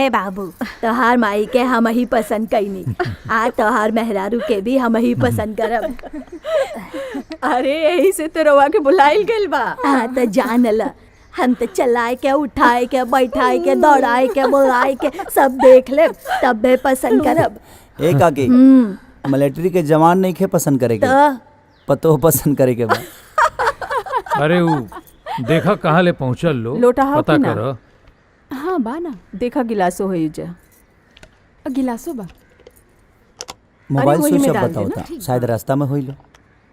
ए बाबू, तोहार माई के हम ही पसंद कैनी, आ तोहार मेहरारू के भी हम ही पसंद करब। अरे यही से तो रवा के बुलाइल गेल बा। हाँ तो जान ल, हम तो चलाए के उठाए के बैठाए के दौड़ाए के बुलाए के सब देख ले, तब भी पसंद करब। एक आगे मिलिट्री के जवान नहीं खे पसंद करेगे, पतो पसंद करेगे बा। अरे वो देखा कहाँ ले पहुँचल लो, लोटा हाउ पता की ना? कर। हाँ बा ना, देखा गिलासो हो जा, गिलासो बा। मोबाइल वही स्विच में ऑफ डाल बताओ देना। था, शायद रास्ता में होई लो।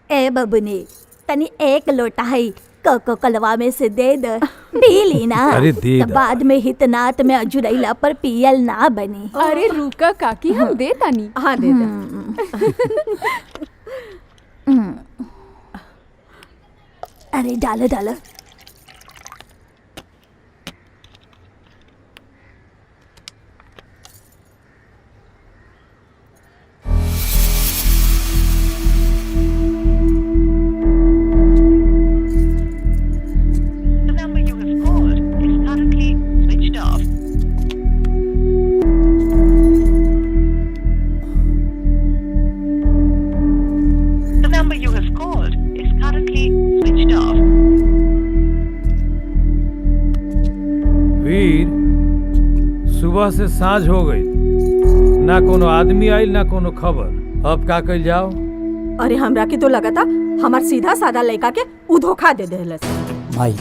ए बबुनी, तनी एक लोटा है कोको कलवा में से दे दे, पी ली ना। अरे दे तो दा। बाद में हितनात में अजुरैला पर पियल ना बनी। अरे रुका काकी, हम दे तानी। हाँ दे दे। अरे डालो डालो। वीर, सुबह से सांझ हो गई, ना कोनो आदमी आइल ना कोनो खबर। अब का कइल जाओ? अरे हमरा के तो लगता हमार सीधा साधा लड़का के उ धोखा दे देहलस। भाई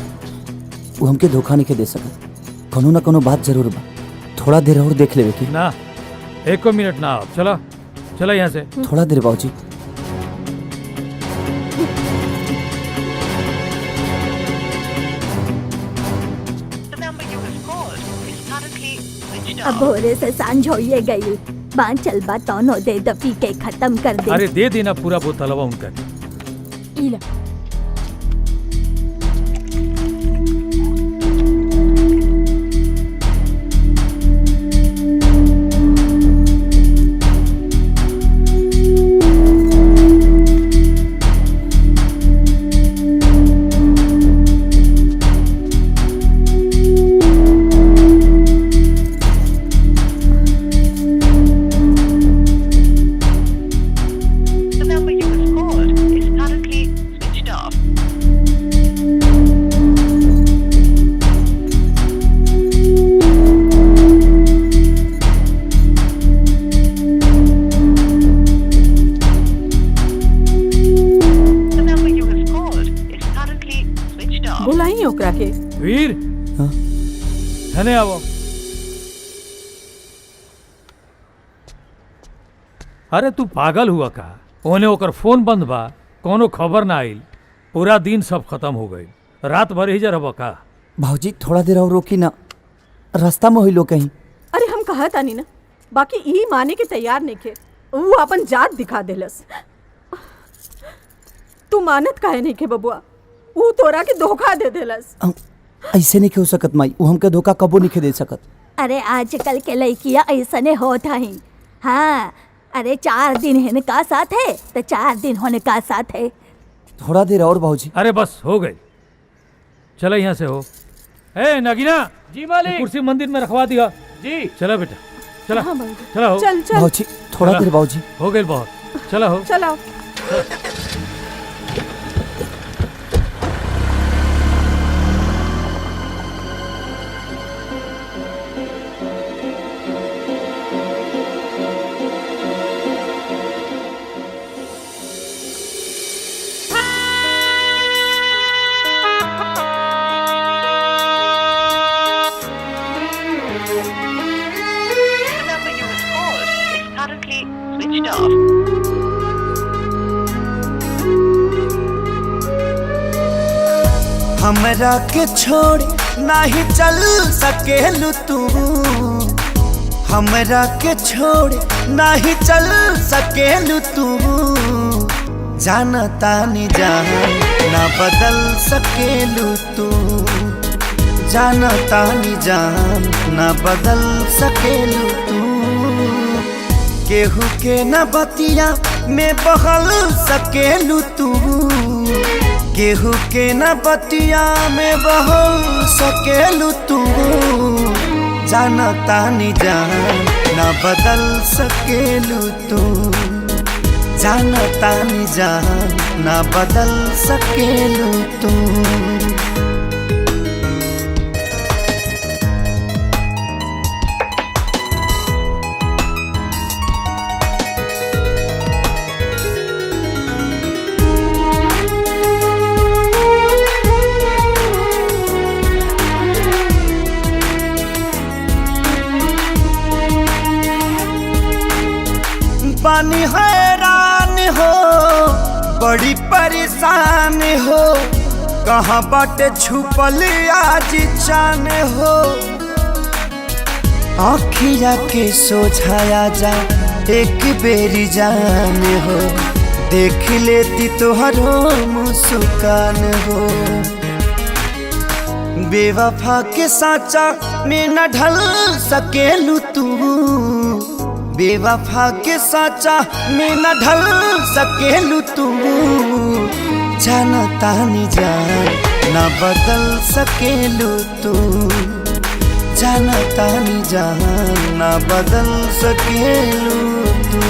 वो हमके धोखा नहीं के दे सकत, कोनो ना कोनो बात जरूर बा। थोड़ा देर और देख लेवे की। ना, एको मिनट ना। अब चला चला यहाँ से। थोड़ा देर बाबूजी। अब भोरे से सांझ होइए गई, बांचल बा तौनो दे दफी के खत्म कर दे। अरे दे देना पूरा बोतलवा उनका। इला बुलाई ओकरा के। वीर, हाँ? हने आवो। अरे तू पागल हुआ का? ओने ओकर फोन बंद बा, कोनो खबर ना आइल, पूरा दिन सब खत्म हो गई। रात भर ही रहबा का? भाजी थोड़ा देर और रोकी ना, रास्ता में होई लो कहीं। अरे हम कहा तानी ना, बाकी ई माने के तैयार नहीं खे। वो अपन जात दिखा देलस। तू मानत काहे नहीं के बबुआ? वो तोरा के धोखा दे देलस। ऐसे नहीं हो सकत माई, वो हमके धोखा कबो नहीं दे सकत। अरे आजकल के लड़कियां ऐसने होत हैं। हाँ, अरे 4 दिन इनका साथ है तो 4 दिन होने का साथ है। थोड़ा देर और भाजी। अरे बस हो गई, चला यहाँ से हो। ए नगीना जी मालिक। कुर्सी मंदिर में रखवा दिया जी। चला बेटा, चला। हाँ, चला हो। चल चल भाजी थोड़ा चला। देर भाजी। हो गई बहुत, चला हो। चलाओ। हमरा के छोड़ नाही चल सकेलू तू, हमरा के छोड़ नाही चल सकेलू तू। जानता नहीं जान ना बदल सकेलू तू, जानता नहीं जान ना बदल सकेलू तू। केहू के न बतिया में बहल सकेलू तू, केहू के न बतिया में बहल सकेलू तू। जानता नहीं जान ना बदल सकेलू तू जानता नहीं जान ना बदल सकेलू तू पानी हैरान हो बड़ी परेशान हो कहाँ बाटे छुपल आज चान हो आँखिया के सोझाया जा एक बेरी जान हो देख लेती तोहरो मुस्कान हो बेवफा के साचा में न ढल सकेलू तू बेवफा के साचा में न ढल सकेलू तू जानता नहीं जान ना बदल सकेलू तू जानता नहीं जान ना बदल सकेलू तू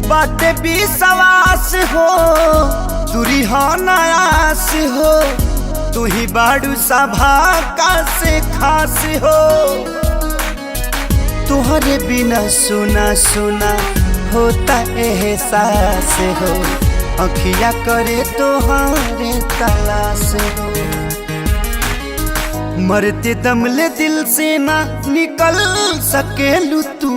बाटे भी सवास हो तुरी हो नयास हो तू ही बाड़ू सभा का से खास हो तुहरे बिना सुना सुना होता एहसास हो अखिया करे तोहारे तलाश हो मरते दमले दिल से ना निकल सकेलू तू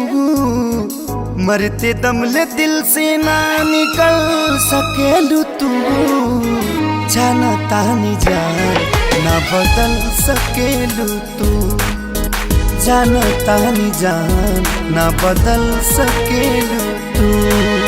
मरते दमले दिल से ना निकल सकेलू तू जानता नहीं जान ना बदल सकेलू तू जानता नहीं जान ना बदल सकेलू तू